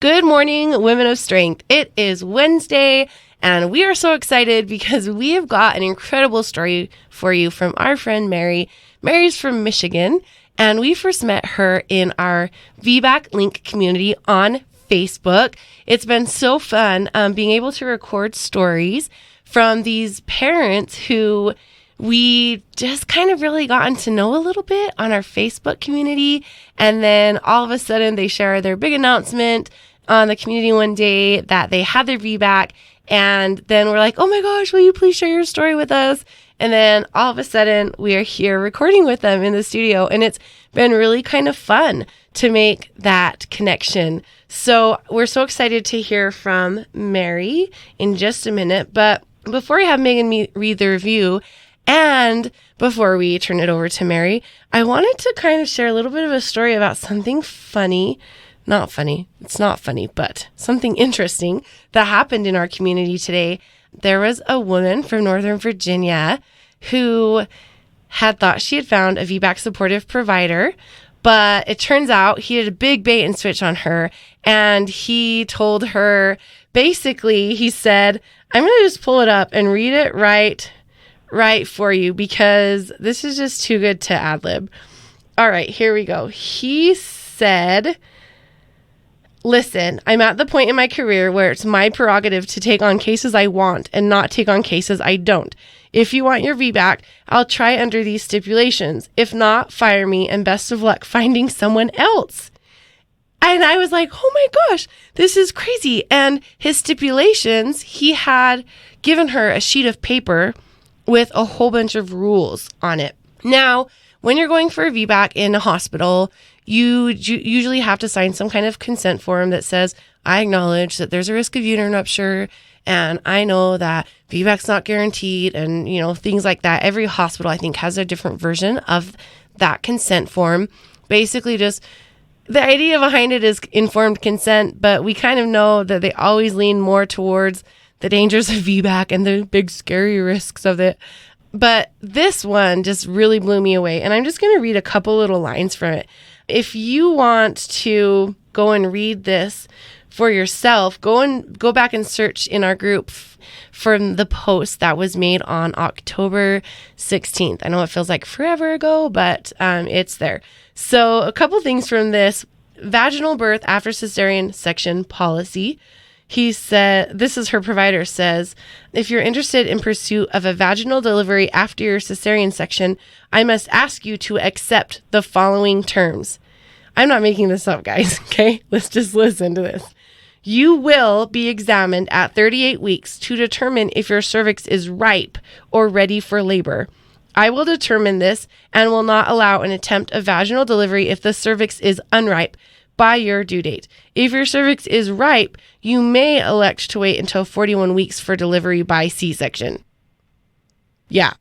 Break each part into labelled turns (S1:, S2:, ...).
S1: Good morning, women of strength. It is Wednesday, and we are so excited because we have got an incredible story for you from our friend Mary. Mary's from Michigan, and we first met her in our VBAC link community on Facebook. It's been so fun being able to record stories from these parents who we just kind of really gotten to know a little bit on our Facebook community. And then all of a sudden they share their big announcement on the community one day that they had their VBAC. And then we're like, oh my gosh, will you please share your story with us? And then all of a sudden we are here recording with them in the studio. And it's been really kind of fun to make that connection. So we're so excited to hear from Mary in just a minute. But before I have Megan read the review, and before we turn it over to Mary, I wanted to kind of share a little bit of a story about something funny. Not funny. It's not funny, but something interesting that happened in our community today. There was a woman from Northern Virginia who had thought she had found a VBAC supportive provider, but it turns out he had a big bait and switch on her. And he told her, basically, he said, I'm going to just pull it up and read it right for you because this is just too good to ad-lib. All right, here we go. He said, listen, I'm at the point in my career where it's my prerogative to take on cases I want and not take on cases I don't. If you want your VBAC, I'll try under these stipulations. If not, fire me and best of luck finding someone else. And I was like, oh my gosh, this is crazy. And his stipulations, he had given her a sheet of paper with a whole bunch of rules on it. Now, when you're going for a VBAC in a hospital, you usually have to sign some kind of consent form that says, I acknowledge that there's a risk of uterine rupture, and I know that VBAC's not guaranteed, and things like that. Every hospital, I think, has a different version of that consent form. Basically, just the idea behind it is informed consent, but we kind of know that they always lean more towards the dangers of VBAC and the big scary risks of it. But this one just really blew me away. And I'm just going to read a couple little lines from it. If you want to go and read this for yourself, go back and search in our group from the post that was made on October 16th. I know it feels like forever ago, but it's there. So a couple things from this vaginal birth after cesarean section policy. He said, this is her provider says, if you're interested in pursuit of a vaginal delivery after your cesarean section, I must ask you to accept the following terms. I'm not making this up, guys. Okay, let's just listen to this. You will be examined at 38 weeks to determine if your cervix is ripe or ready for labor. I will determine this and will not allow an attempt of vaginal delivery if the cervix is unripe by your due date. If your cervix is ripe, you may elect to wait until 41 weeks for delivery by C-section. Yeah,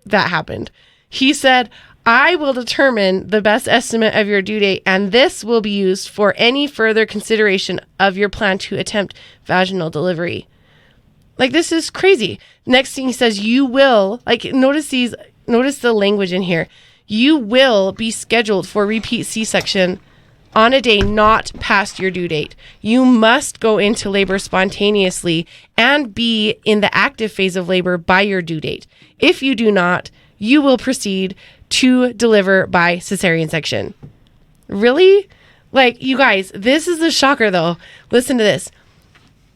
S1: that happened. He said, I will determine the best estimate of your due date, and this will be used for any further consideration of your plan to attempt vaginal delivery. Like, this is crazy. Next thing he says, you will, notice the language in here. You will be scheduled for repeat C-section on a day not past your due date. You must go into labor spontaneously and be in the active phase of labor by your due date. If you do not, you will proceed to deliver by cesarean section. Really? You guys, this is a shocker though. Listen to this.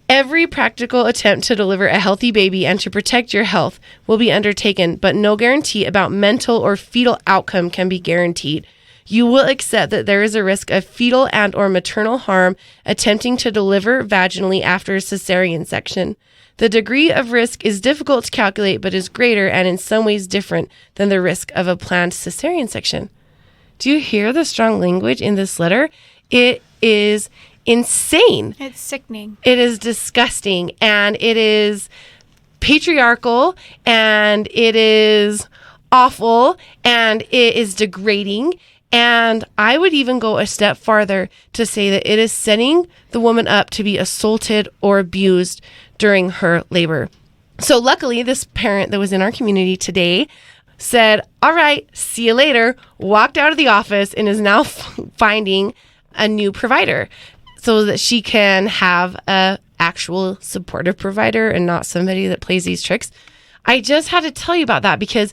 S1: Every practical attempt to deliver a healthy baby and to protect your health will be undertaken, but no guarantee about mental or fetal outcome can be guaranteed. You will accept that there is a risk of fetal and or maternal harm attempting to deliver vaginally after a cesarean section. The degree of risk is difficult to calculate, but is greater and in some ways different than the risk of a planned cesarean section. Do you hear the strong language in this letter? It is insane.
S2: It's sickening.
S1: It is disgusting, and it is patriarchal, and it is awful, and it is degrading. And I would even go a step farther to say that it is setting the woman up to be assaulted or abused during her labor. So luckily, this parent that was in our community today said, all right, see you later, walked out of the office and is now finding a new provider. so that she can have a actual supportive provider and not somebody that plays these tricks. I just had to tell you about that because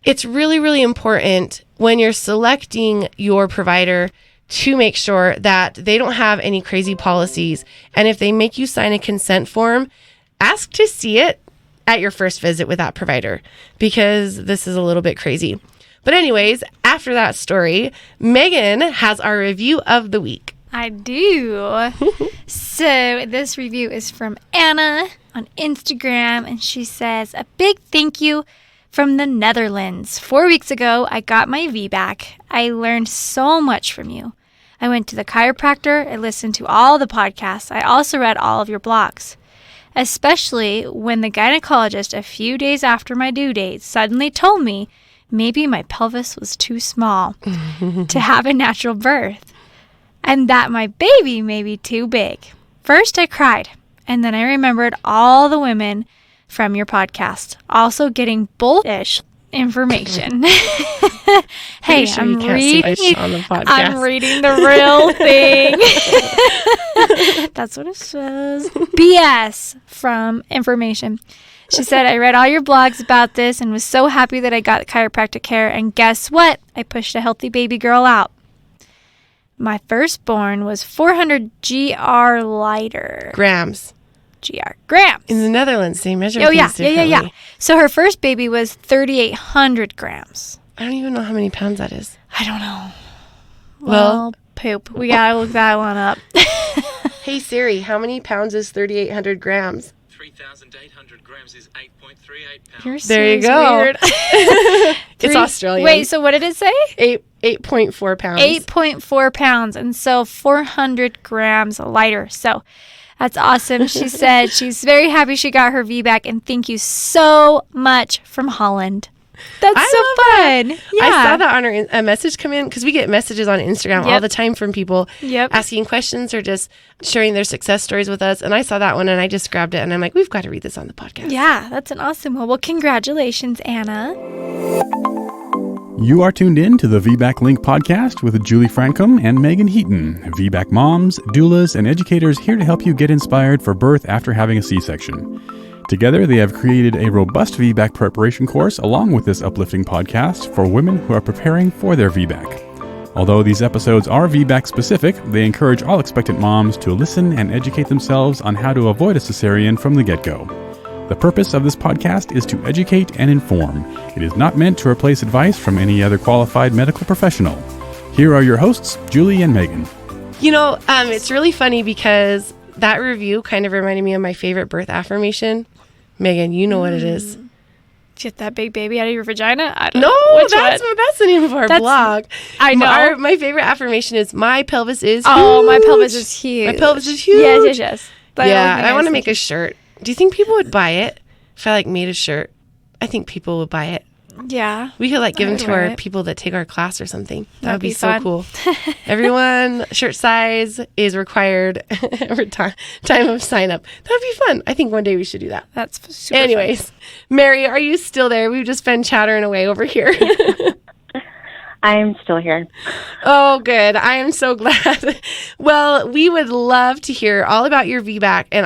S1: it's really, really important when you're selecting your provider to make sure that they don't have any crazy policies. And if they make you sign a consent form, ask to see it at your first visit with that provider, because this is a little bit crazy. But anyways, after that story, Megan has our review of the week.
S2: I do. So this review is from Anna on Instagram, and she says, a big thank you from the Netherlands. 4 weeks ago, I got my VBAC. I learned so much from you. I went to the chiropractor. I listened to all the podcasts. I also read all of your blogs, especially when the gynecologist a few days after my due date suddenly told me maybe my pelvis was too small to have a natural birth, and that my baby may be too big. First, I cried, and then I remembered all the women from your podcast also getting bullish information. Hey,
S1: sure
S2: I'm reading
S1: on the podcast.
S2: I'm reading the real thing. That's what it says. BS from information. She said, I read all your blogs about this and was so happy that I got chiropractic care. And guess what? I pushed a healthy baby girl out. My firstborn was 400 GR lighter.
S1: Grams.
S2: Grams.
S1: In the Netherlands, they measure
S2: Oh,
S1: things
S2: yeah.
S1: differently.
S2: So her first baby was 3,800 grams.
S1: I don't even know how many pounds that is.
S2: I don't know.
S1: Well,
S2: poop. We got to look that one up.
S1: Hey Siri, how many pounds is 3,800 grams?
S3: 3,800 grams is 8.38 pounds.
S2: You're
S1: There you
S2: so
S1: go.
S2: weird.
S1: It's Australian.
S2: Wait, so what did it say?
S1: 8.4 pounds.
S2: 8.4 pounds, and so 400 grams lighter. So that's awesome. She said she's very happy she got her VBAC, and thank you so much from Holland. That's so fun. Yeah.
S1: I saw that on a message come in, because we get messages on Instagram all the time from people asking questions or just sharing their success stories with us. And I saw that one and I just grabbed it and I'm like, we've got to read this on the podcast.
S2: Yeah, that's an awesome one. Well, congratulations, Anna.
S4: You are tuned in to the VBAC Link podcast with Julie Francom and Megan Heaton, VBAC moms, doulas, and educators here to help you get inspired for birth after having a C-section. Together, they have created a robust VBAC preparation course along with this uplifting podcast for women who are preparing for their VBAC. Although these episodes are VBAC specific, they encourage all expectant moms to listen and educate themselves on how to avoid a cesarean from the get-go. The purpose of this podcast is to educate and inform. It is not meant to replace advice from any other qualified medical professional. Here are your hosts, Julie and Megan.
S1: You know, it's really funny because that review kind of reminded me of my favorite birth affirmation. Megan, you know what it is.
S2: Get that big baby out of your vagina? I don't know.
S1: No, that's the name of our blog.
S2: I know.
S1: My favorite affirmation is my pelvis is huge.
S2: Oh, my pelvis is huge.
S1: My pelvis is huge.
S2: Yes.
S1: Yeah, I want to make a shirt. Do you think people would buy it if I made a shirt? I think people would buy it.
S2: Yeah.
S1: We could give them to our people that take our class or something. That would be so
S2: fun.
S1: cool. Everyone, shirt size is required every time of sign up. That would be fun. I think one day we should do that.
S2: That's super
S1: Anyways, Mary, are you still there? We've just been chattering away over here.
S5: I'm still here.
S1: Oh, good. I am so glad. Well, we would love to hear all about your VBAC, and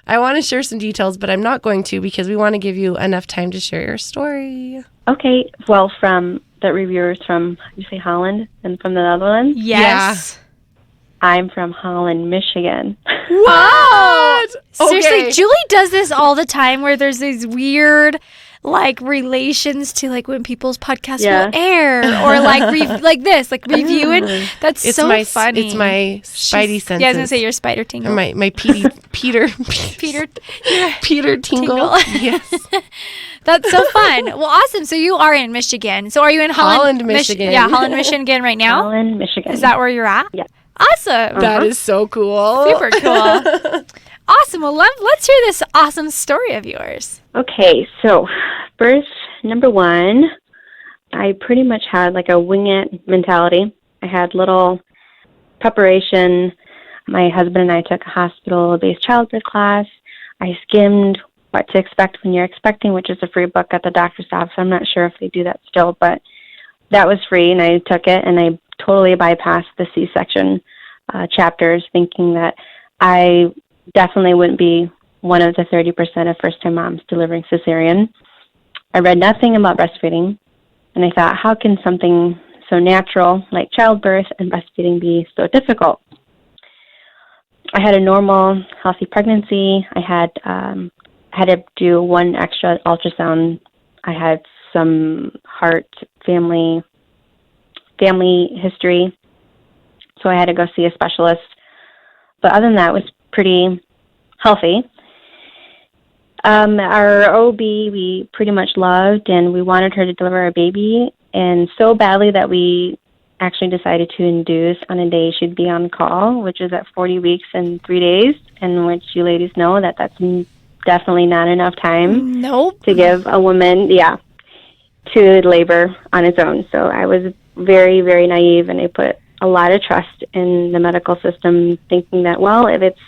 S1: I want to share some details, but I'm not going to because we want to give you enough time to share your story.
S5: Okay. Well, from the reviewers from, you say Holland and from the Netherlands?
S2: Yes.
S5: Yeah. I'm from Holland, Michigan.
S2: What?
S1: Okay.
S2: Seriously, Julie does this all the time where there's these weird relations to when people's podcasts will air or review it. That's
S1: It's
S2: so
S1: my
S2: funny.
S1: It's my spidey senses.
S2: Yeah, I was gonna say your spider tingle.
S1: Or my Peter tingle. Yes.
S2: That's so fun. Well, awesome. So you are in Michigan. So are you in Holland,
S1: Michigan?
S2: Yeah, Holland, Michigan right now.
S5: Holland, Michigan.
S2: Is that where you're at?
S5: Yeah.
S2: Awesome.
S1: That is so cool.
S2: Super cool. Awesome. Well, let's hear this awesome story of yours.
S5: Okay. So, birth number one, I pretty much had a wing it mentality. I had little preparation. My husband and I took a hospital-based childbirth class. I skimmed what to expect when you're expecting, which is a free book at the doctor's office. I'm not sure if they do that still, but that was free, and I took it, and I totally bypassed the C-section chapters, thinking that I definitely wouldn't be one of the 30% of first-time moms delivering cesarean. I read nothing about breastfeeding, and I thought, how can something so natural like childbirth and breastfeeding be so difficult? I had a normal, healthy pregnancy. I had to do one extra ultrasound. I had some heart family history, so I had to go see a specialist. But other than that, it was pretty healthy. Our OB we pretty much loved, and we wanted her to deliver our baby, and so badly that we actually decided to induce on a day she'd be on call, which is at 40 weeks and 3 days, in which you ladies know that that's definitely not enough time to give a woman, to labor on its own. So I was very, very naive, and I put a lot of trust in the medical system, thinking that, well, if it's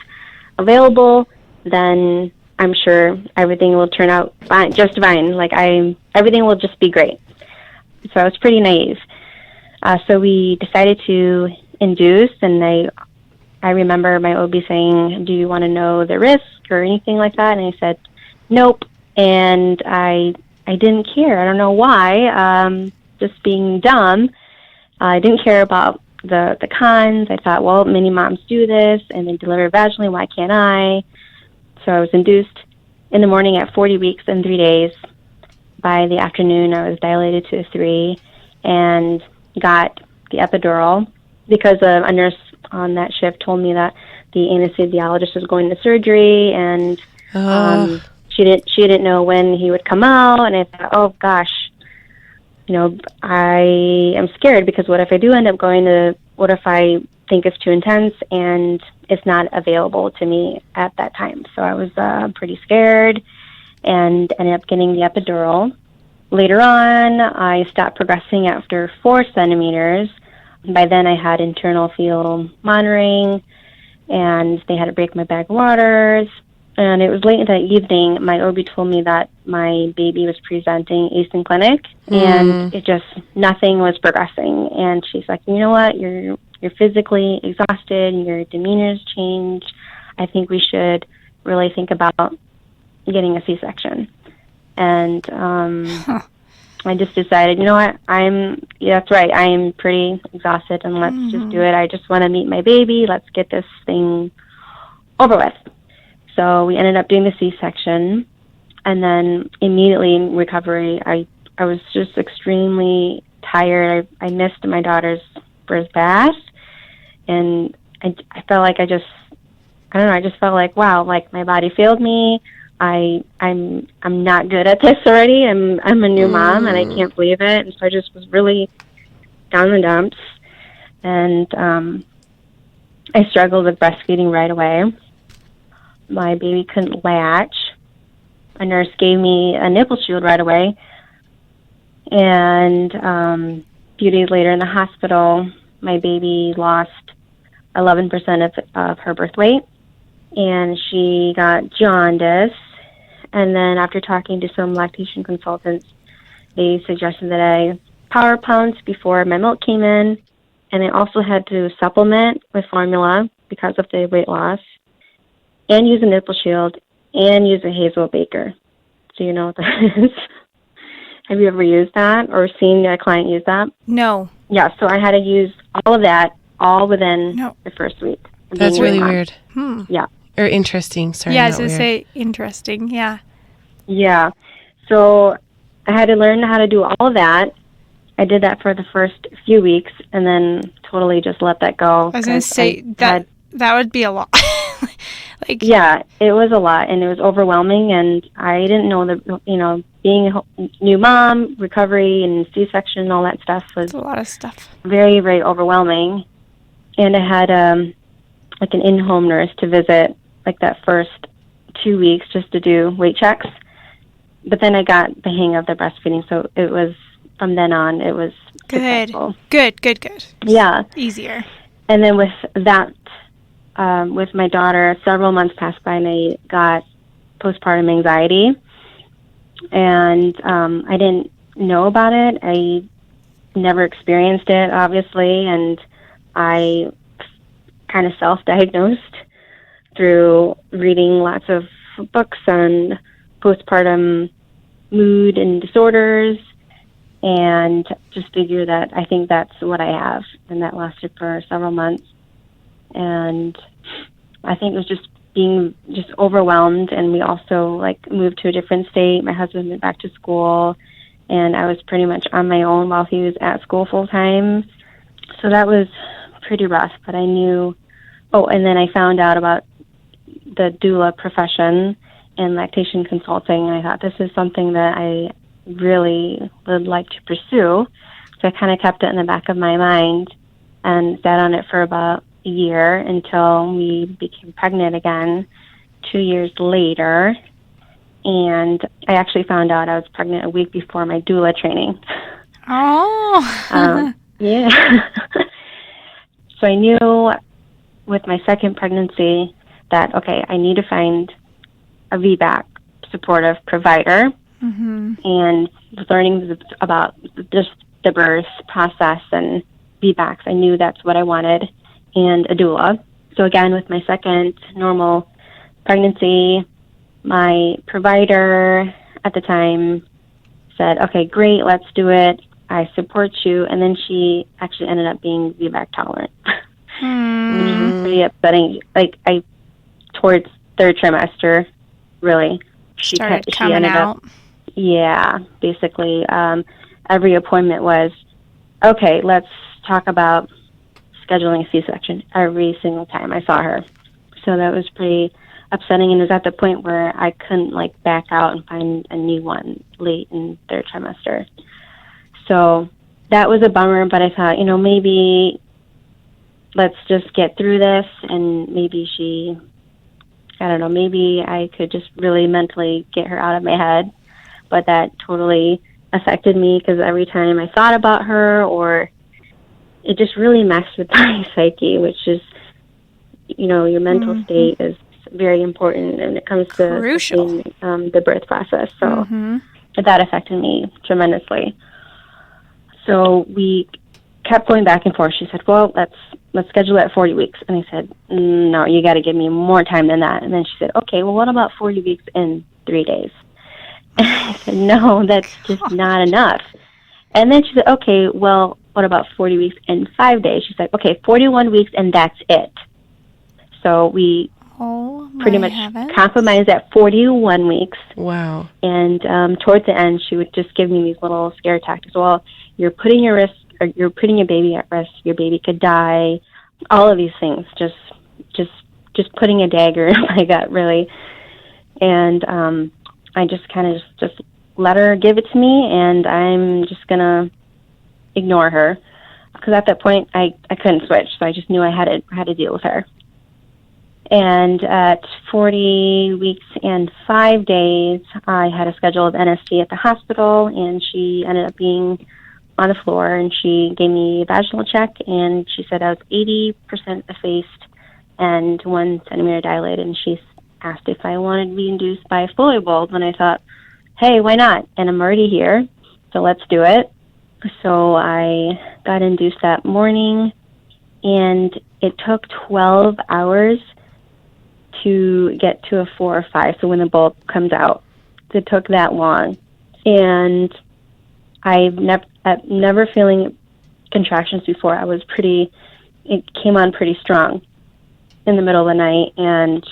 S5: available, then I'm sure everything will turn out fine, just fine. Everything will just be great. So I was pretty naive. So we decided to induce, and I remember my OB saying, do you want to know the risk or anything like that? And I said, nope. And I didn't care. I don't know why. Just being dumb. I didn't care about the cons. I thought, well, many moms do this, and they deliver vaginally. Why can't I? So I was induced in the morning at 40 weeks and 3 days. By the afternoon, I was dilated to a 3 and got the epidural because a nurse on that shift told me that the anesthesiologist was going to surgery, and she didn't know when he would come out. And I thought, oh gosh, I am scared, because what if I do end up what if I think it's too intense and it's not available to me at that time? So I was pretty scared and ended up getting the epidural. Later on, I stopped progressing after 4 centimeters. By then, I had internal fetal monitoring, and they had to break my bag of waters. And it was late in the evening, my OB told me that my baby was presenting in clinic, and nothing was progressing. And she's like, you know what, you're physically exhausted, and your demeanor's changed. I think we should really think about getting a C-section. And I just decided, you know what, that's right, I am pretty exhausted, and let's just do it. I just want to meet my baby. Let's get this thing over with. So we ended up doing the C-section, and then immediately in recovery, I was just extremely tired. I missed my daughter's first bath, and I felt like I just felt like, wow, like my body failed me. I'm not good at this already. I'm a new mom, and I can't believe it. And so I just was really down in the dumps, and I struggled with breastfeeding right away. My baby couldn't latch. A nurse gave me a nipple shield right away, and a few days later in the hospital, my baby lost 11% of her birth weight, and she got jaundice. And then after talking to some lactation consultants, they suggested that I power pounce before my milk came in, and I also had to supplement with formula because of the weight loss, and use a nipple shield, and use a Hazel Baker. So you know what that is? Have you ever used that or seen a client use that?
S2: No.
S5: Yeah, so I had to use all of that all within the first week.
S1: That's really weird.
S5: Yeah.
S1: Or interesting. Sorry.
S2: Yeah, I was going to say interesting. Yeah.
S5: Yeah. So I had to learn how to do all of that. I did that for the first few weeks, and then totally just let that go.
S2: I was going to say that would be a lot.
S5: Yeah, it was a lot, and it was overwhelming, and I didn't know that, being a new mom, recovery, and C-section and all that stuff was
S2: a lot of stuff.
S5: Very, very overwhelming. And I had an in-home nurse to visit that first 2 weeks just to do weight checks. But then I got the hang of the breastfeeding, so it was, from then on, it was successful.
S2: Good.
S5: Yeah.
S2: Easier.
S5: And then with that, with my daughter, several months passed by, and I got postpartum anxiety. And I didn't know about it. I never experienced it, obviously, and I kind of self-diagnosed through reading lots of books on postpartum mood and disorders, and just figure that I think that's what I have. And that lasted for several months. And I think it was just being just overwhelmed. And we also moved to a different state. My husband went back to school, and I was pretty much on my own while he was at school full time. So that was pretty rough, but I knew, and then I found out about the doula profession and lactation consulting, and I thought this is something that I really would like to pursue. So I kind of kept it in the back of my mind and sat on it for about a year until we became pregnant again 2 years later. And I actually found out I was pregnant a week before my doula training.
S2: Oh.
S5: Yeah. So I knew with my second pregnancy that, okay, I need to find a VBAC supportive provider.
S2: Mm-hmm.
S5: And learning about just the birth process and VBACs, I knew that's what I wanted, and a doula. So again, with my second normal pregnancy, my provider at the time said, okay, great, let's do it. I support you. And then she actually ended up being VBAC tolerant, which was pretty upsetting. Towards third trimester, really, she ended up. Yeah, basically, every appointment was, okay, let's talk about scheduling a C-section every single time I saw her. So that was pretty upsetting, and it was at the point where I couldn't back out and find a new one late in third trimester. So that was a bummer, but I thought, maybe let's just get through this, and maybe maybe I could just really mentally get her out of my head. But that totally affected me, because every time I thought about her, or it just really messed with my psyche, which is, your mental state is very important when it comes to the birth process. So that affected me tremendously. So we kept going back and forth. She said, well, let's schedule it at 40 weeks. And I said, no, you got to give me more time than that. And then she said, okay, well, what about 40 weeks in 3 days? And I said, no, that's just not enough. And then she said, okay, well, what about 40 weeks in 5 days? She's like, okay, 41 weeks, and that's it. So we pretty much compromised at 41 weeks.
S1: Wow.
S5: And towards the end, she would just give me these little scare tactics. Well, you're putting your baby at risk. Your baby could die. All of these things. Just putting a dagger in my gut, really. And I just kind of just let her give it to me, and I'm just gonna ignore her, because at that point I couldn't switch, so I just knew I had to deal with her. And at 40 weeks and 5 days, I had a scheduled NST at the hospital, and she ended up being on the floor, and she gave me a vaginal check, and she said I was 80% effaced and 1 centimeter dilated, and she asked if I wanted to be induced by a Foley bulb, and I thought, hey, why not? And I'm already here, so let's do it. So I got induced that morning, and it took 12 hours to get to a 4 or 5, so when the bulb comes out. It took that long. And I've never feeling contractions before. It came on pretty strong in the middle of the night, and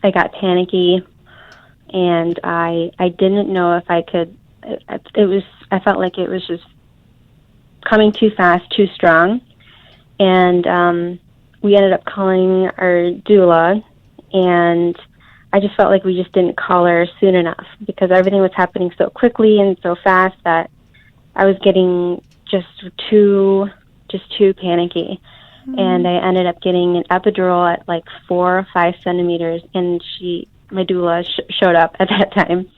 S5: I got panicky, and I didn't know if I could. I felt like it was just coming too fast, too strong, and we ended up calling our doula, and I just felt like we just didn't call her soon enough, because everything was happening so quickly and so fast that I was getting just too panicky. And I ended up getting an epidural at 4 or 5 centimeters, and my doula showed up at that time.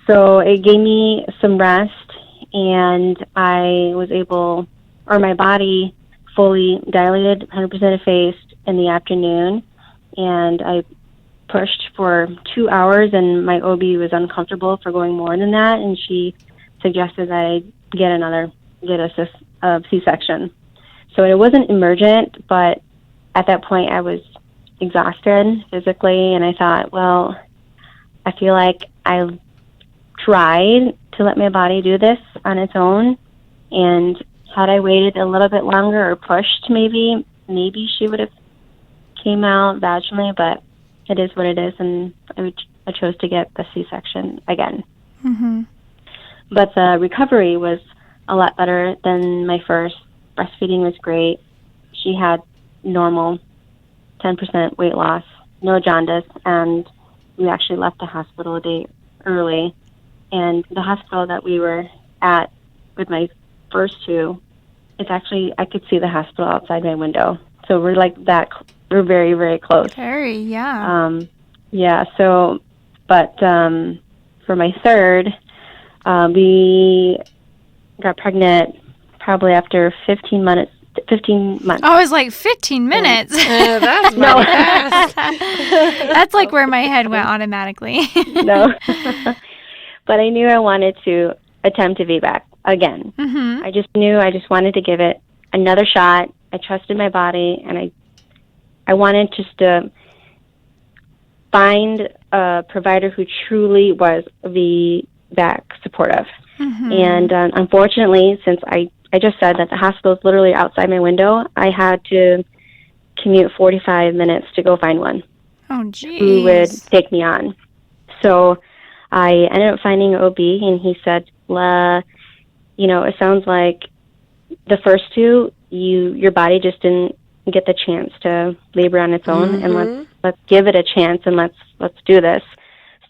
S5: So it gave me some rest, and I was my body fully dilated, 100% effaced in the afternoon, and I pushed for 2 hours, and my OB was uncomfortable for going more than that, and she suggested that I get a C-section. So it wasn't emergent, but at that point, I was exhausted physically, and I thought, well, I feel like I tried to let my body do this on its own, and had I waited a little bit longer or pushed, maybe she would have came out vaginally, but it is what it is, and I chose to get the C-section again.
S2: Mm-hmm.
S5: But the recovery was a lot better than my first. Breastfeeding was great. She had normal 10% weight loss, no jaundice, and we actually left the hospital a day early. And the hospital that we were at with my first two, it's actually, I could see the hospital outside my window. So we're like that, we're very, very close.
S2: Very, yeah.
S5: Yeah, so, but for my third, we got pregnant probably after 15 months.
S2: I was like, 15 minutes?
S1: That's no. fast.
S2: That's like where my head went automatically.
S5: No. But I knew I wanted to attempt a VBAC again.
S2: Mm-hmm.
S5: I just knew I just wanted to give it another shot. I trusted my body, and I wanted just to find a provider who truly was VBAC supportive.
S2: Mm-hmm.
S5: And unfortunately, since I just said that the hospital is literally outside my window, I had to commute 45 minutes to go find one.
S2: Oh, geez.
S5: Who would take me on. So I ended up finding an OB, and he said, it sounds like the first two, your body just didn't get the chance to labor on its own, and let's give it a chance, and let's do this.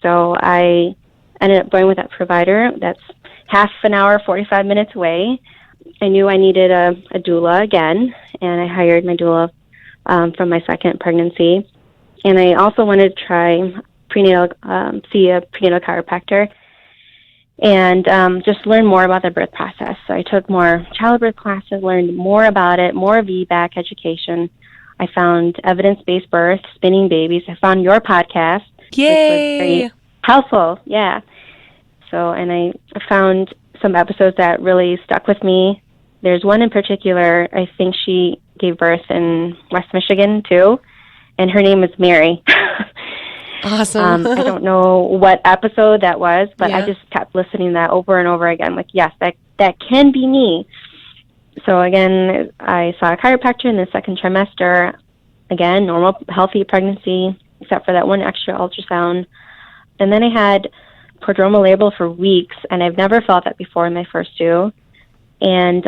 S5: So I ended up going with that provider that's half an hour, 45 minutes away. I knew I needed a doula again, and I hired my doula from my second pregnancy. And I also wanted to try see a prenatal chiropractor and just learn more about the birth process. So I took more childbirth classes, learned more about it, more VBAC education. I found evidence-based birth, spinning babies. I found your podcast,
S1: Yay!
S5: which was very helpful. Yeah. So, and I found some episodes that really stuck with me. There's one in particular, I think she gave birth in West Michigan, too, and her name is Mary.
S1: Awesome.
S5: I don't know what episode that was, but
S1: Yeah.
S5: I just kept listening to that over and over again. Like, yes, that can be me. So again, I saw a chiropractor in the second trimester. Again, normal, healthy pregnancy, except for that one extra ultrasound. And then I had prodromal labor for weeks, and I've never felt that before in my first two. And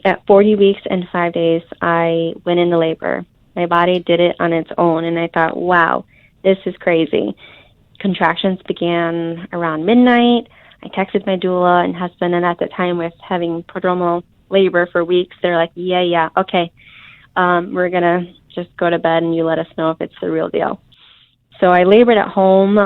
S5: at 40 weeks and 5 days, I went into labor. My body did it on its own, and I thought, wow, this is crazy. Contractions began around midnight. I texted my doula and husband, and at the time with having prodromal labor for weeks, they're like, yeah, okay. We're going to just go to bed, and you let us know if it's the real deal. So I labored at home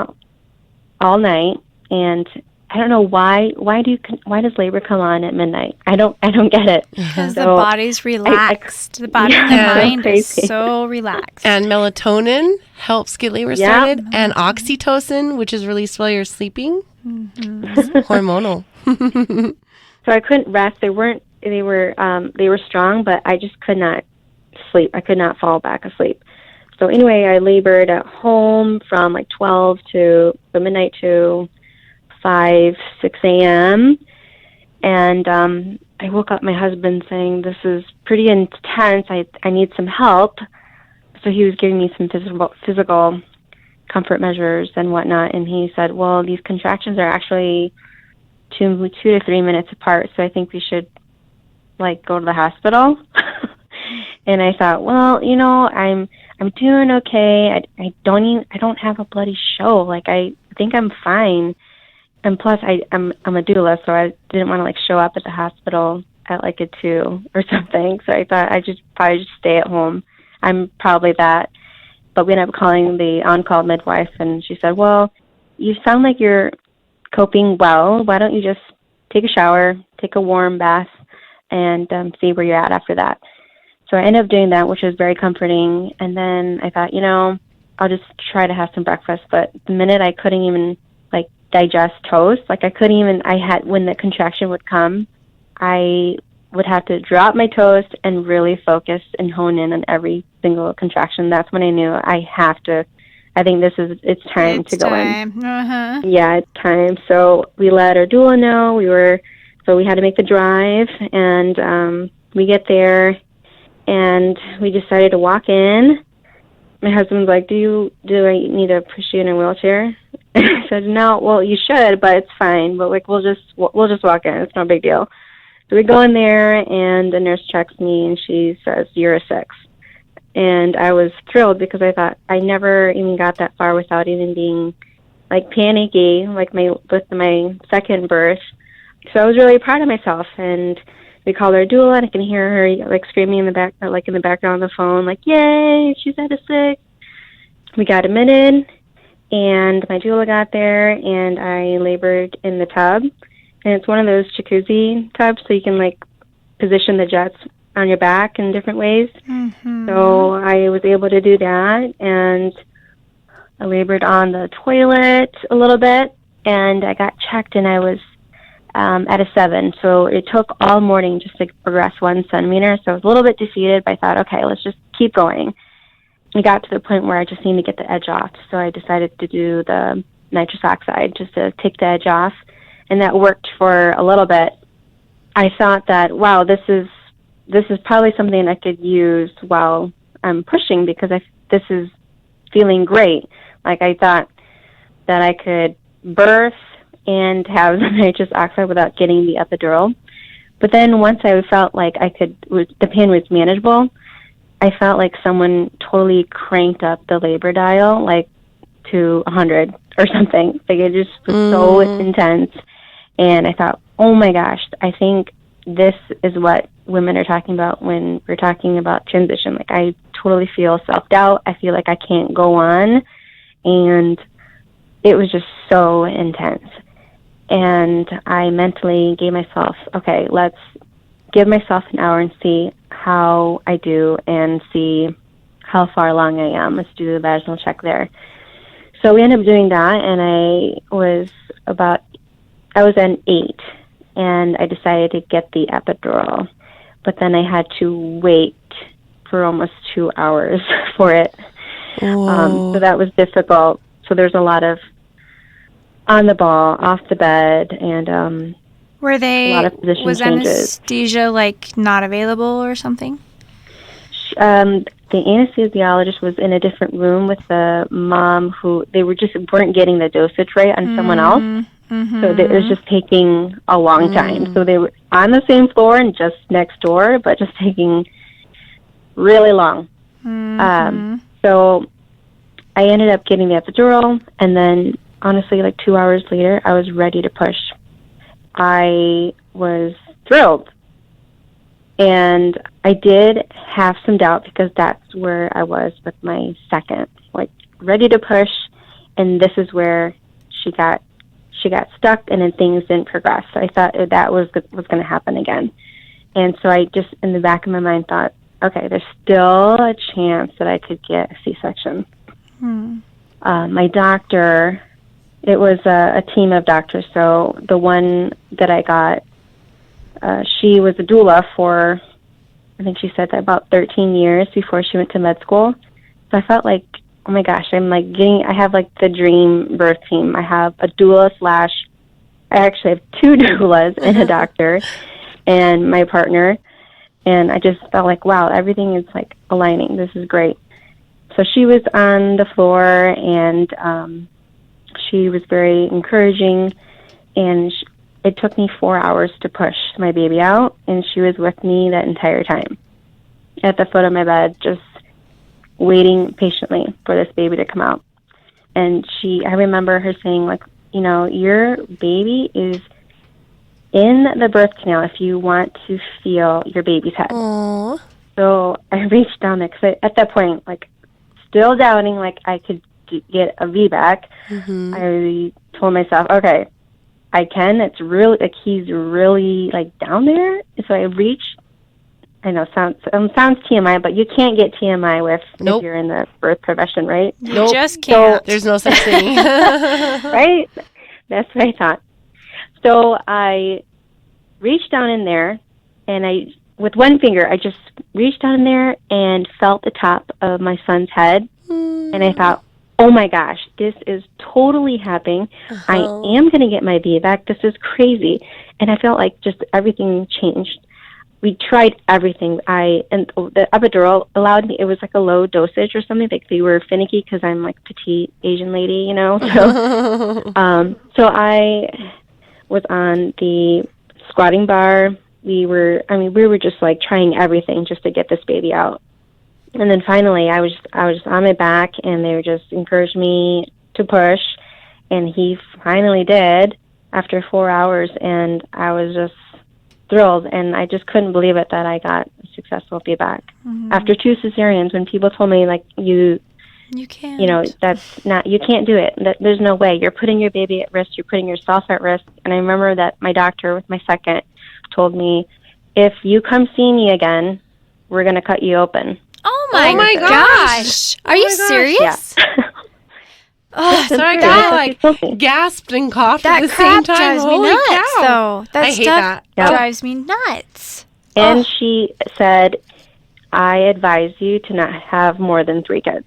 S5: all night, and I don't know why does labor come on at midnight? I don't get it.
S2: Because the body's relaxed. The body and the mind is so relaxed.
S1: And melatonin helps get labor started, and oxytocin, which is released while you're sleeping. Mm-hmm. Hormonal.
S5: So I couldn't rest. They were strong, but I just could not sleep. I could not fall back asleep. So anyway, I labored at home from like 12 to midnight to 5, 6 a.m. And I woke up my husband saying, this is pretty intense. I need some help. So he was giving me some physical comfort measures and whatnot. And he said, well, these contractions are actually 2 to 3 minutes apart. So I think we should go to the hospital. And I thought, well, I'm doing okay. I don't have a bloody show. I think I'm fine. And plus, I'm a doula, so I didn't want to show up at the hospital at a 2 or something. So I thought I'd probably just stay at home. I'm probably that. But we ended up calling the on-call midwife, and she said, well, you sound like you're coping well. Why don't you just take a shower, take a warm bath, and see where you're at after that. So I ended up doing that, which was very comforting. And then I thought, I'll just try to have some breakfast. But the minute I couldn't even digest toast, when the contraction would come, I would have to drop my toes and really focus and hone in on every single contraction. That's when I knew I think it's time to go in.
S2: Uh-huh.
S5: Yeah, it's time. So we let our doula know. So we had to make the drive, and we get there, and we decided to walk in. My husband's like, do I need to push you in a wheelchair? I said, no, well, you should, but it's fine. But like, we'll just walk in. It's no big deal. So we go in there, and the nurse checks me, and she says, you're a 6. And I was thrilled because I thought I never even got that far without even being like panicky, like with my second birth. So I was really proud of myself. And we called our doula, and I can hear her like screaming in the background on the phone, like, yay, she's at a 6. We got admitted, and my doula got there, and I labored in the tub. And it's one of those jacuzzi tubs, so you can like position the jets on your back in different ways.
S2: Mm-hmm.
S5: So I was able to do that, and I labored on the toilet a little bit, and I got checked, and I was at a 7. So it took all morning just to progress 1 centimeter. So I was a little bit defeated, but I thought, okay, let's just keep going. I got to the point where I just need to get the edge off. So I decided to do the nitrous oxide just to take the edge off, and that worked for a little bit. I thought that, wow, this is probably something I could use while I'm pushing, because this is feeling great. Like, I thought that I could birth and have the nitrous oxide without getting the epidural. But then once I felt like the pain was manageable, I felt like someone totally cranked up the labor dial, like to 100 or something. Like, it just was so intense. And I thought, oh my gosh, I think this is what women are talking about when we're talking about transition. Like, I totally feel self-doubt. I feel like I can't go on. And it was just so intense. And I mentally gave myself, okay, let's give myself an hour and see how I do and see how far along I am. Let's do the vaginal check there. So we ended up doing that, and I was an 8, and I decided to get the epidural. But then I had to wait for almost 2 hours for it. So that was difficult. So there's a lot of on the ball, off the bed, and a lot of position
S2: was
S5: changes.
S2: anesthesia like not available or something?
S5: The anesthesiologist was in a different room with the mom who they weren't getting the dosage right on someone else.
S2: Mm-hmm.
S5: So it was just taking a long time. So they were on the same floor and just next door, but just taking really long.
S2: Mm-hmm.
S5: So I ended up getting the epidural, and then honestly, like 2 hours later, I was ready to push. I was thrilled. And I did have some doubt because that's where I was with my second, like ready to push, and this is where she got stuck, and then things didn't progress. So I thought that was going to happen again. And so I just, in the back of my mind, thought, okay, there's still a chance that I could get a C-section. My doctor, it was a team of doctors. So the one that I got, she was a doula for, I think she said that about 13 years before she went to med school. So I felt like, oh my gosh, I have like the dream birth team. I have a doula I actually have 2 doulas and a doctor and my partner. And I just felt like, wow, everything is like aligning. This is great. So she was on the floor, and she was very encouraging, and it took me 4 hours to push my baby out, and she was with me that entire time at the foot of my bed, just waiting patiently for this baby to come out. And I remember her saying, like, you know, your baby is in the birth canal if you want to feel your baby's head.
S1: Aww.
S5: So I reached down there, because at that point, like, still doubting, like, I could get a VBAC. I told myself, okay, I can. It's really, like, he's really, like, down there. So I reached. I know, sounds TMI, but you can't get TMI if you're in the birth profession, right?
S2: You just can't.
S1: There's no such thing.
S5: Right? That's what I thought. So I reached down in there, and with one finger, I just reached down there and felt the top of my son's head. And I thought, oh my gosh, this is totally happening. I am going to get my VBAC. This is crazy. And I felt like just everything changed. We tried everything. And the epidural allowed me, it was like a low dosage or something. Like they were finicky because I'm like petite Asian lady, you know. So I was on the squatting bar. We were just like trying everything just to get this baby out. And then finally I was on my back, and they just encouraged me to push, and he finally did after 4 hours, and I was just thrilled, and I just couldn't believe it that I got a successful VBAC. After 2 cesareans, when people told me like you can't, you know, that's not, you can't do it. There's no way. You're putting your baby at risk. You're putting yourself at risk. And I remember that my doctor with my second told me, if you come see me again, we're going to cut you open.
S2: Oh my gosh. Are you serious?
S5: Yeah.
S1: Oh, so I kind of like gasped and coughed at the same time.
S2: Drives me
S1: Holy
S2: nuts,
S1: cow.
S2: though. That
S1: I hate
S2: stuff
S1: that.
S2: drives me nuts.
S5: And she said, I advise you to not have more than 3 kids.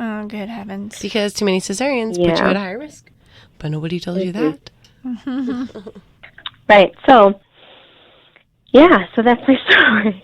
S2: Oh, good heavens.
S1: Because too many cesareans put you at a higher risk. But nobody told you that.
S5: Right. So, yeah. So that's my story.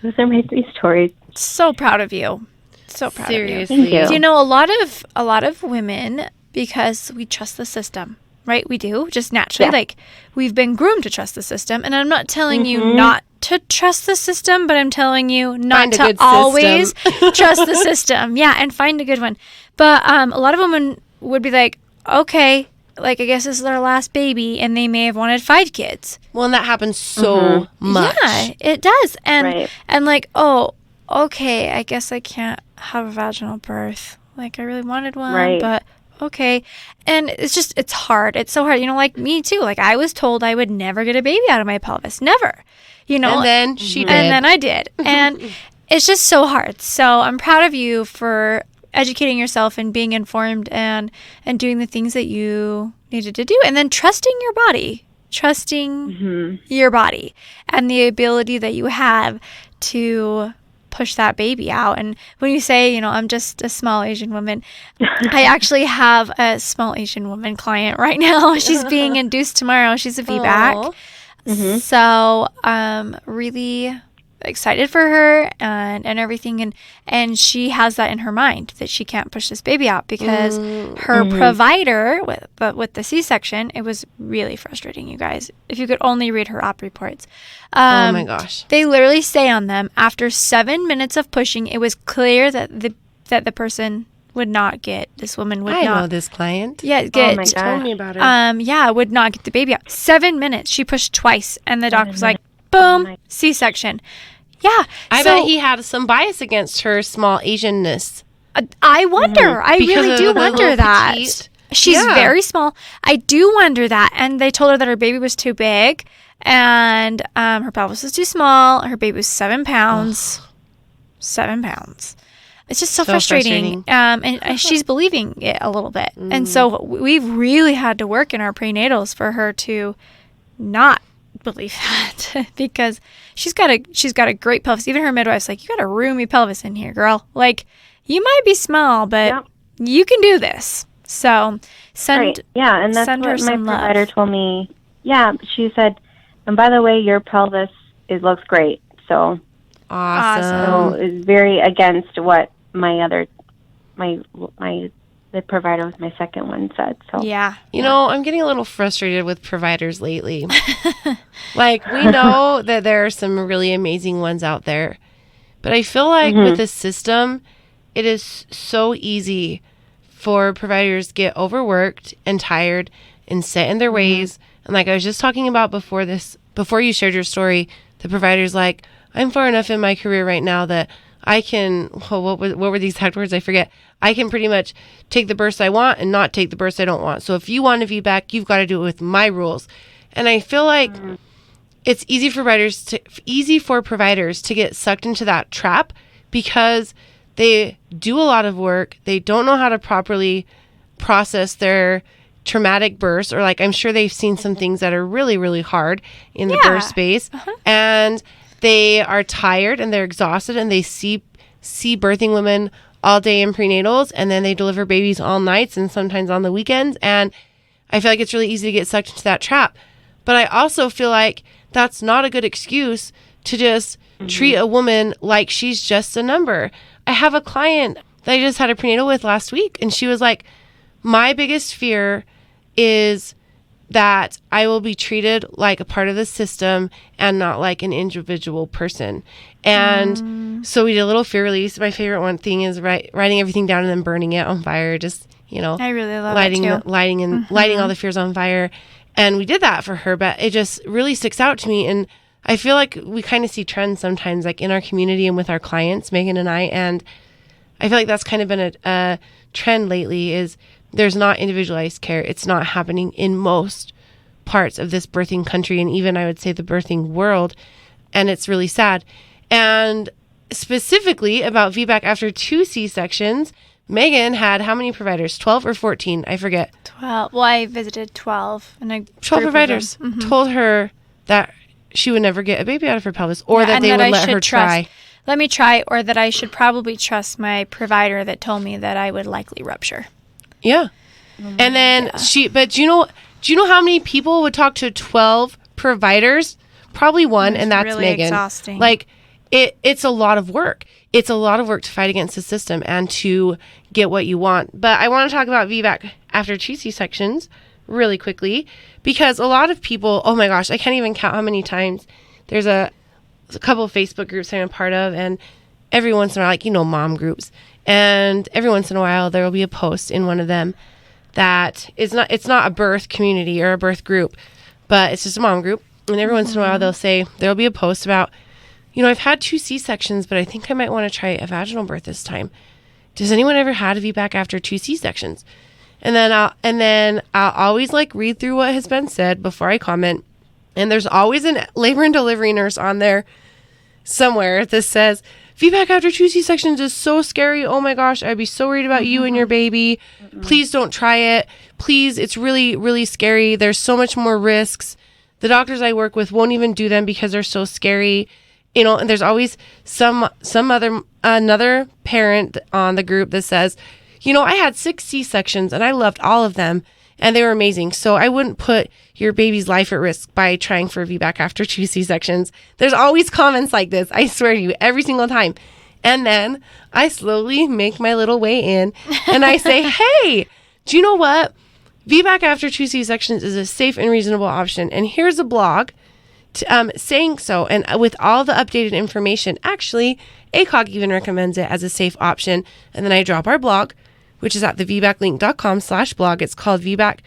S5: Those are my 3 stories.
S2: So proud of you. So proud
S1: Seriously.
S2: of you.
S5: Thank you.
S2: You know, a lot of women, because we trust the system, right? We do, just naturally.
S5: Yeah.
S2: Like, we've been groomed to trust the system. And I'm not telling you not to trust the system, but I'm telling you not to always trust the system. Yeah, and find a good one. But a lot of women would be like, okay, like, I guess this is their last baby, and they may have wanted 5 kids.
S1: Well, and that happens so much.
S2: Yeah, it does. And
S5: Right.
S2: and like, oh, okay, I guess I can't have a vaginal birth. Like, I really wanted one,
S5: Right.
S2: but okay. And it's hard. It's so hard. You know, like me too. Like, I was told I would never get a baby out of my pelvis. Never. You know?
S1: And then she did.
S2: And then I did. And it's just so hard. So I'm proud of you for educating yourself and being informed and doing the things that you needed to do. And then trusting your body. Trusting your body and the ability that you have to push that baby out. And when you say, you know, I'm just a small Asian woman, I actually have a small Asian woman client right now. She's being induced tomorrow. She's a VBAC. So really excited for her and everything, and she has that in her mind that she can't push this baby out because her provider with the C-section, it was really frustrating, you guys. If you could only read her op reports.
S1: Oh my gosh.
S2: They literally say on them, after 7 minutes of pushing, it was clear that the person would not get, this woman would
S1: I
S2: not
S1: know this client.
S2: Yeah,
S5: Oh
S2: get
S5: my gosh.
S1: Tell me about it.
S2: yeah, would not get the baby out. 7 minutes. She pushed twice, and the doctor was like, boom, C-section. Yeah.
S1: I bet he had some bias against her small Asianness.
S2: I wonder. I
S1: Because
S2: really
S1: of
S2: do
S1: the
S2: wonder
S1: little
S2: that.
S1: petite.
S2: She's
S1: Yeah.
S2: very small. I do wonder that. And they told her that her baby was too big, and her pelvis was too small. Her baby was 7 pounds. 7 pounds. It's just so frustrating. And she's believing it a little bit. And so we've really had to work in our prenatals for her to not believe that because she's got a great pelvis. Even her midwife's like, you got a roomy pelvis in here, girl. Like, you might be small, but you can do this. So
S5: Right. Yeah, and that's
S2: send her
S5: what my
S2: some love.
S5: provider told me. Yeah, she said, and by the way, your pelvis looks great. So
S1: Awesome.
S5: it's very against what the provider with my second one said. So
S2: yeah.
S1: You know, I'm getting a little frustrated with providers lately. Like, we know that there are some really amazing ones out there, but I feel like with this system, it is so easy for providers to get overworked and tired and set in their ways. And like I was just talking about before you shared your story, the provider's like, I'm far enough in my career right now that I can, what were the exact words? I forget. I can pretty much take the births I want and not take the births I don't want. So if you want a VBAC, you've got to do it with my rules. And I feel like it's easy for providers to get sucked into that trap because they do a lot of work. They don't know how to properly process their traumatic births, or like I'm sure they've seen some things that are really, really hard in the birth space. And they are tired and they're exhausted, and they see birthing women all day in prenatals, and then they deliver babies all nights and sometimes on the weekends. And I feel like it's really easy to get sucked into that trap. But I also feel like that's not a good excuse to just treat a woman like she's just a number. I have a client that I just had a prenatal with last week, and she was like, my biggest fear is that I will be treated like a part of the system and not like an individual person. And so we did a little fear release. My favorite one thing is writing everything down and then burning it on fire. Just,
S2: I really love
S1: lighting all the fears on fire. And we did that for her, but it just really sticks out to me. And I feel like we kind of see trends sometimes, like in our community and with our clients, Megan and I. And I feel like that's kind of been a trend lately, is there's not individualized care. It's not happening in most parts of this birthing country, and even I would say the birthing world. And it's really sad. And specifically about VBAC after 2 C-sections, Megan had how many providers? 12 or 14? I forget.
S2: 12. Well, I visited 12. And
S1: 12 providers told her that she would never get a baby out of her pelvis, or that they would let her try.
S2: Let me try, or that I should probably trust my provider that told me that I would likely rupture.
S1: Yeah. And then but do you know how many people would talk to 12 providers? Probably one, and that's
S2: really
S1: Megan.
S2: Exhausting.
S1: Like, it's a lot of work. It's a lot of work to fight against the system and to get what you want. But I want to talk about VBAC after 2 C-sections really quickly, because a lot of people, oh my gosh, I can't even count how many times. There's a couple of Facebook groups I'm a part of, and every once in a while, like, mom groups, and every once in a while there will be a post in one of them that it's not a birth community or a birth group, but it's just a mom group. And every once in a while there'll be a post about, I've had 2 C-sections, but I think I might want to try a vaginal birth this time. Does anyone ever had a VBAC after 2 C-sections? And then I'll always read through what has been said before I comment. And there's always a labor and delivery nurse on there somewhere that says, VBAC after 2 C-sections is so scary. Oh my gosh, I'd be so worried about you and your baby. Please don't try it. Please, it's really, really scary. There's so much more risks. The doctors I work with won't even do them because they're so scary. And there's always another parent on the group that says, I had 6 C-sections and I loved all of them and they were amazing. So I wouldn't put your baby's life at risk by trying for VBAC after 2 C-sections. There's always comments like this. I swear to you, every single time. And then I slowly make my little way in and I say, hey, do you know what? VBAC after 2 C-sections is a safe and reasonable option. And here's a blog saying so. And with all the updated information, actually, ACOG even recommends it as a safe option. And then I drop our blog, which is at thevbaclink.com/blog. It's called VBAC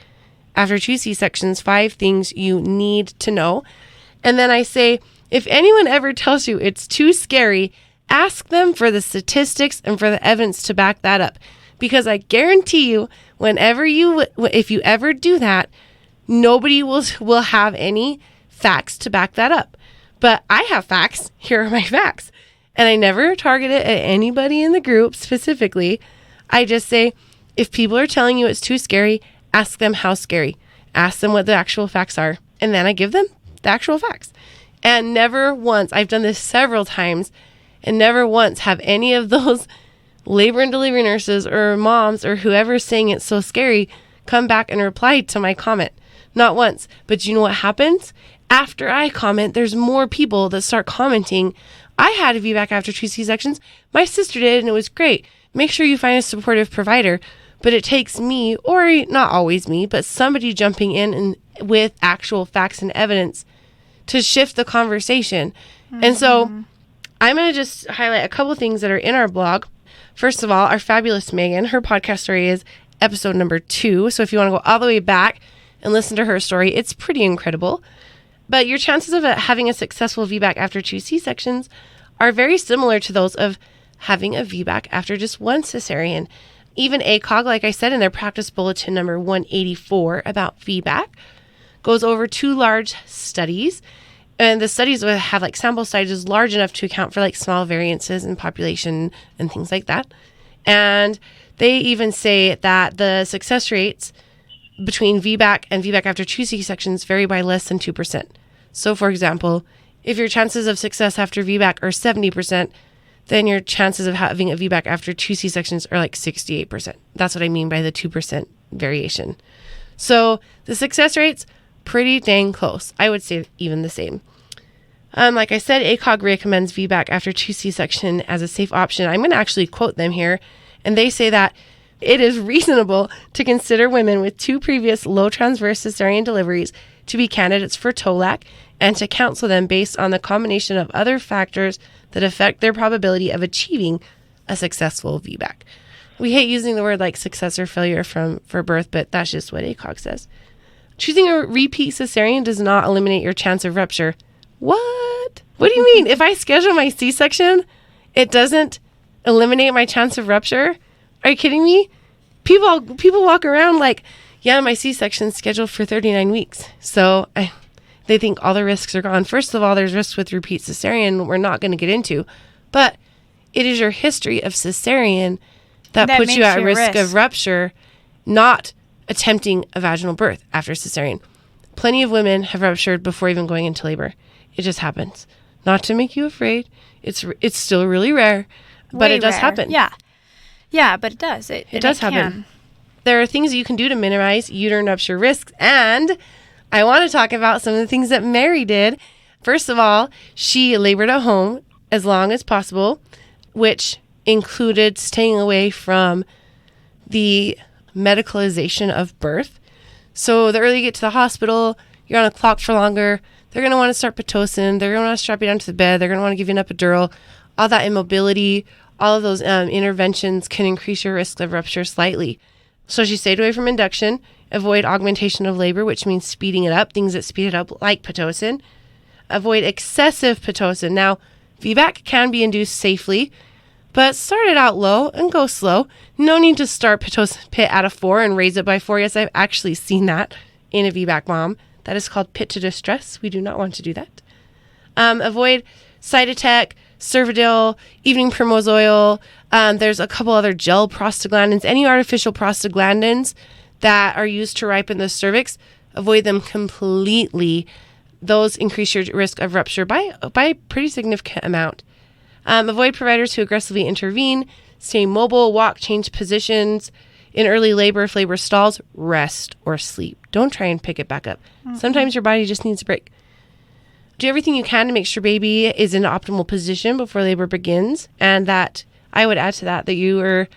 S1: after 2 C-sections, 5 things you need to know. And then I say, if anyone ever tells you it's too scary, ask them for the statistics and for the evidence to back that up. Because I guarantee you, if you ever do that, nobody will have any facts to back that up. But I have facts. Here are my facts. And I never target it at anybody in the group specifically. I just say, if people are telling you it's too scary, ask them how scary. Ask them what the actual facts are. And then I give them the actual facts. And never once, I've done this several times, and never once have any of those labor and delivery nurses or moms or whoever is saying it's so scary come back and reply to my comment. Not once. But you know what happens? After I comment, there's more people that start commenting. I had a VBAC after 2 C-sections. My sister did, and it was great. Make sure you find a supportive provider. But it takes me, or not always me, but somebody jumping in and with actual facts and evidence to shift the conversation. And so I'm going to just highlight a couple things that are in our blog. First of all, our fabulous Megan, her podcast story is episode number 2. So if you want to go all the way back and listen to her story, it's pretty incredible. But your chances of having a successful VBAC after 2 C-sections are very similar to those of having a VBAC after just 1 cesarean. Even ACOG, like I said in their practice bulletin number 184 about VBAC, goes over 2 large studies. And the studies would have sample sizes large enough to account for small variances in population and things like that. And they even say that the success rates between VBAC and VBAC after 2 C-sections vary by less than 2%. So, for example, If your chances of success after VBAC are 70%, then your chances of having a VBAC after 2 C-sections are like 68%. That's what I mean by the 2% variation. So the success rate's pretty dang close. I would say even the same. Like I said, ACOG recommends VBAC after 2 C-section as a safe option. I'm going to actually quote them here. And they say that it is reasonable to consider women with 2 previous low transverse cesarean deliveries to be candidates for TOLAC and to counsel them based on the combination of other factors that affect their probability of achieving a successful VBAC. We hate using the word like success or failure for birth, but that's just what ACOG says. Choosing a repeat cesarean does not eliminate your chance of rupture. What? What do you mean? If I schedule my C-section, it doesn't eliminate my chance of rupture? Are you kidding me? People walk around like, yeah, my C-section's scheduled for 39 weeks. So they think all the risks are gone. First of all, there's risks with repeat cesarean we're not going to get into. But it is your history of cesarean that puts you at risk of rupture, not attempting a vaginal birth after cesarean. Plenty of women have ruptured before even going into labor. It just happens. Not to make you afraid. It's still really rare, but it does happen.
S2: Yeah. Yeah, but it does. It does happen.
S1: There are things you can do to minimize uterine rupture risks, and I want to talk about some of the things that Mary did. First of all, she labored at home as long as possible, which included staying away from the medicalization of birth. So the earlier you get to the hospital, you're on a clock for longer, they're going to want to start Pitocin, they're going to want to strap you down to the bed, they're going to want to give you an epidural. All that immobility, all of those interventions can increase your risk of rupture slightly. So she stayed away from induction, avoid augmentation of labor, which means speeding it up, things that speed it up like Pitocin. Avoid excessive Pitocin. Now, VBAC can be induced safely, but start it out low and go slow. No need to start Pitocin pit at a 4 and raise it by 4. Yes, I've actually seen that in a VBAC mom. That is called pit to distress. We do not want to do that. Avoid Cytotec, Cervidil, evening primrose oil. There's a couple other gel prostaglandins. Any artificial prostaglandins that are used to ripen the cervix, avoid them completely. Those increase your risk of rupture by a pretty significant amount. Avoid providers who aggressively intervene. Stay mobile, walk, change positions. In early labor, if labor stalls, rest or sleep. Don't try and pick it back up. Mm-hmm. Sometimes your body just needs a break. Do everything you can to make sure baby is in an optimal position before labor begins. And that I would add to that you are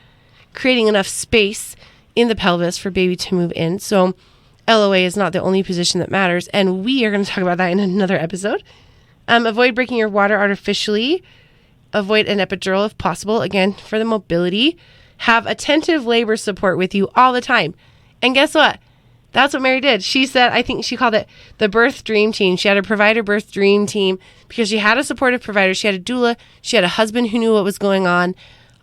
S1: creating enough space in the pelvis for baby to move in. So LOA is not the only position that matters. And we are going to talk about that in another episode. Avoid breaking your water artificially. Avoid an epidural if possible, again, for the mobility. Have attentive labor support with you all the time. And guess what? That's what Mary did. She said, I think she called it the birth dream team. She had a provider birth dream team because she had a supportive provider. She had a doula. She had a husband who knew what was going on.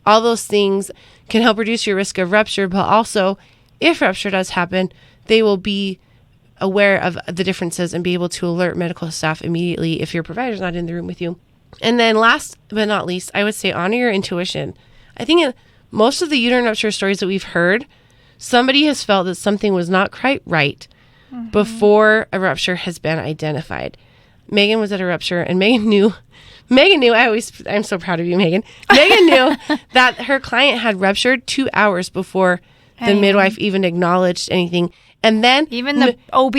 S1: All those things can help reduce your risk of rupture, but also if rupture does happen, they will be aware of the differences and be able to alert medical staff immediately if your provider's not in the room with you. And then last but not least, I would say honor your intuition. I think most of the uterine rupture stories that we've heard, somebody has felt that something was not quite right before a rupture has been identified. Megan was at a rupture and Megan knew, I'm so proud of you, Megan. Megan knew that her client had ruptured 2 hours before the midwife even acknowledged anything. And then
S2: even the OB,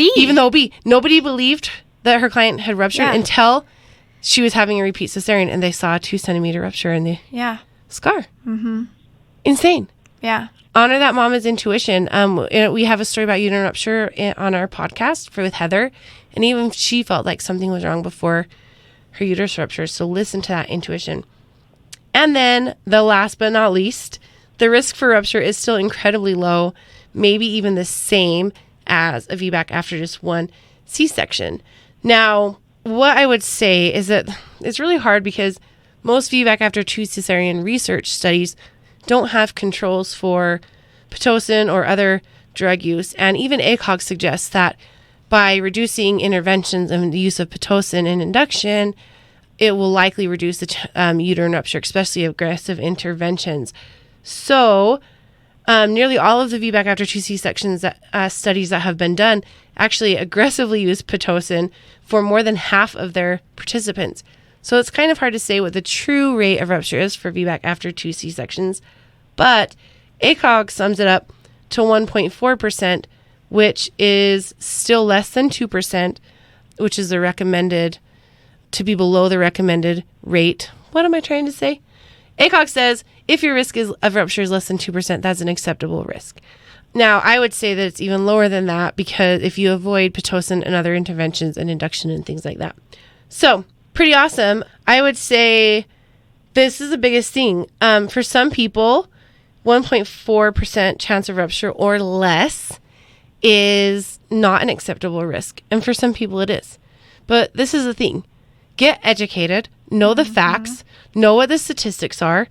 S1: nobody believed that her client had ruptured until she was having a repeat cesarean and they saw a 2 centimeter rupture in the scar. Mm-hmm. Insane.
S2: Yeah.
S1: Honor that mama's intuition. We have a story about uterine rupture on our podcast with Heather, and even she felt like something was wrong before her uterus rupture. So listen to that intuition. And then the last but not least, the risk for rupture is still incredibly low, maybe even the same as a VBAC after just 1 C-section. Now, what I would say is that it's really hard because most VBAC after 2 cesarean research studies don't have controls for Pitocin or other drug use. And even ACOG suggests that by reducing interventions and the use of Pitocin in induction, it will likely reduce the uterine rupture, especially aggressive interventions. So Nearly all of the VBAC after 2 C-sections studies that have been done actually aggressively use Pitocin for more than half of their participants. So it's kind of hard to say what the true rate of rupture is for VBAC after 2 C-sections, but ACOG sums it up to 1.4%, which is still less than 2%, which is the recommended, to be below the recommended rate. What am I trying to say? ACOG says if your risk of rupture is less than 2%, that's an acceptable risk. Now, I would say that it's even lower than that because if you avoid Pitocin and other interventions and induction and things like that. So, pretty awesome. I would say this is the biggest thing. For some people, 1.4% chance of rupture or less is not an acceptable risk. And for some people, it is. But this is the thing. Get educated, know the facts, know what the statistics are.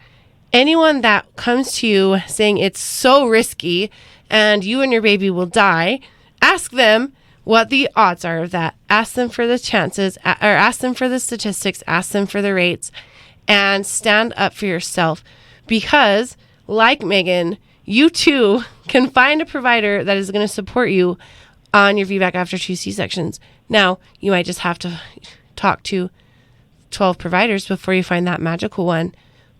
S1: Anyone that comes to you saying it's so risky and you and your baby will die, ask them what the odds are of that. Ask them for the chances, or ask them for the statistics, ask them for the rates, and stand up for yourself. Because, like Megan, you too can find a provider that is going to support you on your VBAC after 2 C-sections. Now, you might just have to talk to 12 providers before you find that magical one,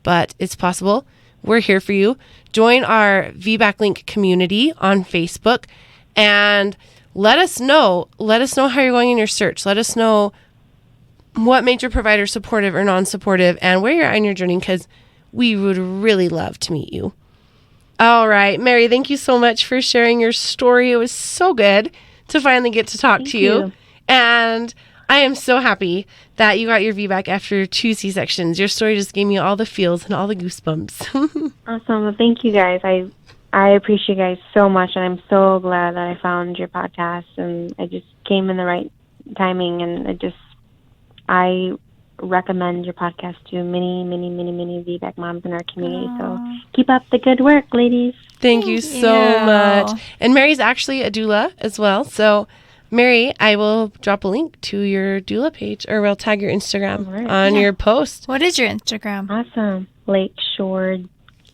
S1: but it's possible. We're here for you. Join our VBAC Link community on Facebook and let us know how you're going in your search. Let us know what made your provider supportive or non-supportive and where you're at in your journey, because we would really love to meet you. All right, Mary, thank you so much for sharing your story. It was so good to finally get to talk to you. And I am so happy that you got your VBAC after 2 C-sections. Your story just gave me all the feels and all the goosebumps.
S5: Awesome. Well, thank you guys. I appreciate you guys so much, and I'm so glad that I found your podcast, and I just came in the right timing, and I recommend your podcast to many VBAC moms in our community. So keep up the good work, ladies.
S1: Thank you so much. And Mary's actually a doula as well. So Mary, I will drop a link to your doula page, or we'll tag your Instagram on your post.
S2: What is your Instagram?
S5: Awesome. Lakeshore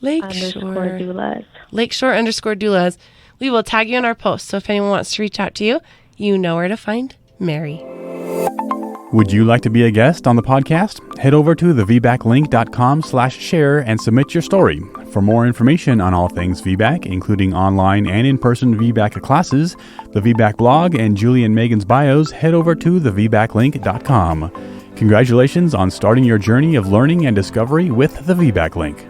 S5: doulas.
S1: Lakeshore_doulas. We will tag you in our post. So if anyone wants to reach out to you, you know where to find Mary.
S4: Would you like to be a guest on the podcast? Head over to thevbaclink.com/share and submit your story. For more information on all things VBAC, including online and in-person VBAC classes, the VBAC blog, and Julie and Megan's bios, head over to thevbaclink.com. Congratulations on starting your journey of learning and discovery with the VBAC Link.